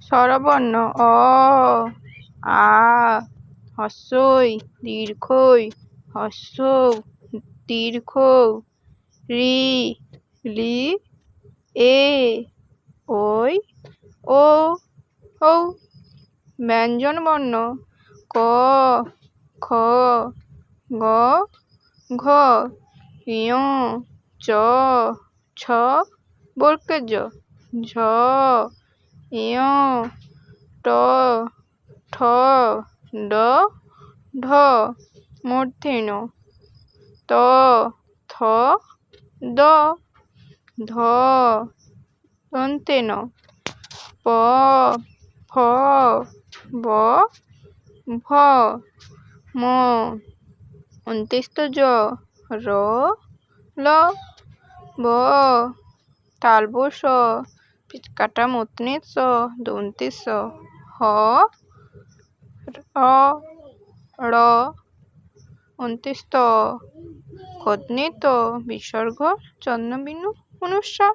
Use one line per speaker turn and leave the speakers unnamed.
স্বরবর্ণ অ, আ, হ্রস্বই দীর্ঘই হ্রস্ব দীর্ঘ রি, লি, এ, ওই, ও, ঔ। ব্যঞ্জনবর্ণ ক, খ, গ, ঘ, ঞ, চ, ছ, বর্গের জ, ঝ, ঞ, ট, ঠ, ড, ঢ। মূর্ধন্য ত, থ, দ, ধ, দন্তেন প, ফ, ব, ভ, ম। অন্ত্যেষ্ঠ জ, র, ল, ব। তালবশ পিচকাটা মূর্ধন্য স, দন্তে স, হ, র, অন্ত্যেষ্ঠ কর্ণে ত, বিসর্গ চন্দ্রবিন্দু অনুস্বার।